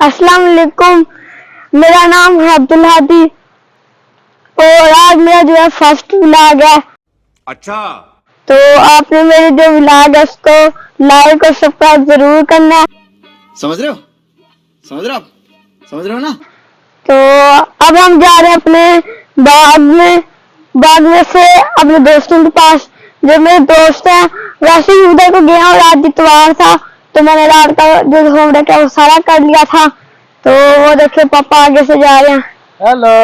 अस्सलाम वालेकुम। मेरा नाम है अब्दुल हादी और आज मेरा जो है फर्स्ट व्लॉग है। अच्छा, तो आपने मेरे जो व्लॉग है उसको लाइक और सब्सक्राइब जरूर करना है। समझ रहे हो? समझ रहे हो? समझ रहे हो ना? तो अब हम जा रहे हैं अपने बाग में से अपने दोस्तों के पास। जो मेरे दोस्त हैं वैसे ही उधर को गया और आज इतवार था तो मैंने रात का जो होमवर्क है वो सारा कर लिया था। तो वो देखिए पापा आगे से जा रहे हैं। हेलो।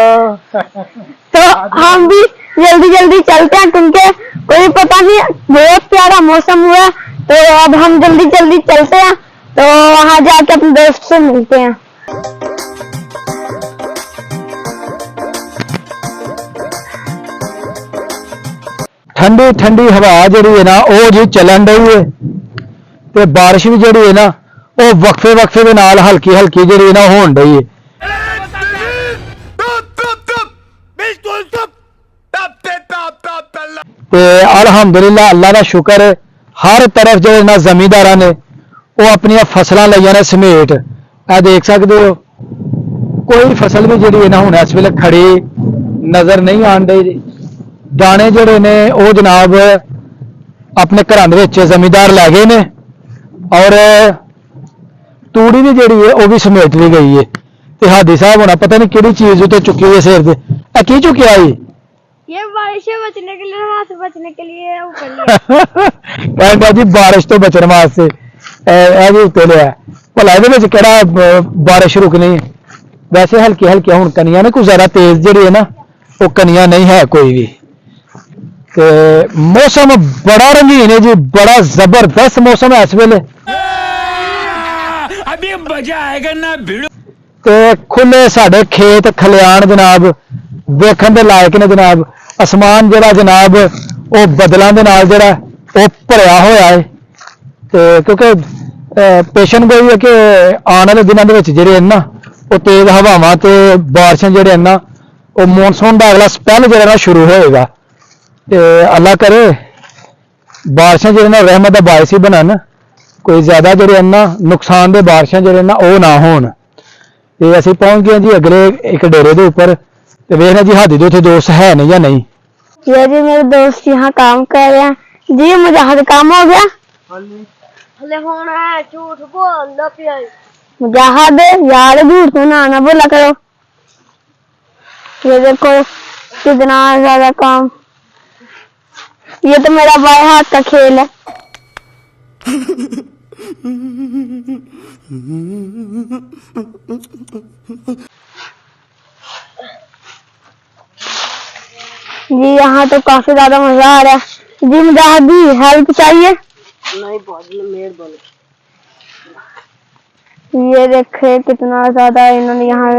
तो हम भी जल्दी जल्दी चलते हैं क्योंकि कोई पता नहीं बहुत प्यारा मौसम हुआ। तो अब हम जल्दी जल्दी चलते हैं तो वहां जाके अपने दोस्त से मिलते हैं। ठंडी ठंडी हवा जी है ना वो जी चलन रही है ते बारिश भी जी है ना वो वक्फे वक्फे के नाल हल्की हल्की जी है ना होन रही है। ते अल्हम्दुलिल्लाह अल्लाह का शुक्र है हर तरफ जो ना जमींदारा ने वो अपन फसलों लिया ने समेट आ देख सकते हो कोई फसल भी जी है ना हुण इस वेले खड़ी नजर नहीं आन रही। दाने जोड़े ने वो जनाब अपने घरों के जमींदार लै गए ने और तूड़ी भी जी है वो भी समेट ली गई है। ते हादी साहब होना पता नहीं किहड़ी चीज उते चुकी हुई है सिर से की चुकिया ये बारिश से बचने के लिए वहां से बचने के लिए वो कर लिया कहता जी बारिश तो बचने वास्ते जी उत्ते लिया भला ये केड़ा बारिश रुकनी है। वैसे हल्की हल्की हुण कनियां ने कोई ज्यादा तेज जी है ना वो कनियां नहीं है कोई भी। ते मौसम बड़ा रंगीन है जी बड़ा जबरदस्त मौसम है इस वेले। अभी मजा आएगा ना भिड़ो। ते खुले साडे खेत खलियान जनाब देखने के लायक ने जनाब। आसमान जरा जनाब वो बदलों के नाल जरा वो भरिया होया है। ते क्योंकि पेशन गोई है कि आने वाले दिनों के ना वो तेज हवावां ते बारिशां जिहड़े ना वो मॉनसून का अगला स्पैल जरा शुरू होएगा। ते अल्लाह करे बारिशां जिहड़े ना रहमत का बायस ही बनन कोई ज्यादा जिहड़े ना नुकसान दे बारिशां जिहड़े ना वो ना होण। ते असीं पहुंच गए जी अगले एक डेरे के उपर ते वेखना जी हादी दे उत्थे दोस्त है नहीं या नहीं। ये जी मेरे दोस्त यहाँ काम कर रहे हैं जी। मुजाहिद काम हो गया हले होना है झूठ बोलदा पिया मुजाहिद यार झूठ तो ना बोला करो। ये देखो कितना ज्यादा काम। ये तो मेरा बाएं हाथ का खेल है। जी यहाँ तो काफी ज्यादा मजा आ रहा है जी। मुझे भी हेल्प चाहिए नहीं मेहरबानी। ये देखे कितना ज्यादा इन्होंने यहाँ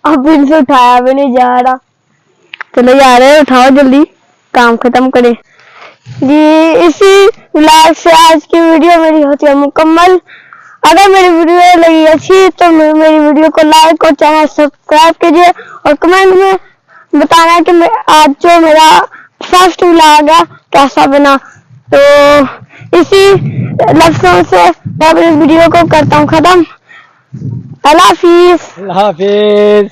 अब इनसे उठाया भी नहीं जा रहा। चलो यार उठाओ जल्दी काम खत्म करे जी। इसी व्लॉग से आज की वीडियो मेरी होती है मुकम्मल। अगर मेरी वीडियो लगी अच्छी तो मेरी वीडियो को लाइक और चैनल सब्सक्राइब कीजिए और कमेंट में बताना कि आज जो मेरा फर्स्ट व्लॉग है कैसा बना। तो इसी लफ्जों से मैं अपनी वीडियो को करता हूँ खत्म। अल्लाह हाफिज। अल्लाह हाफिज।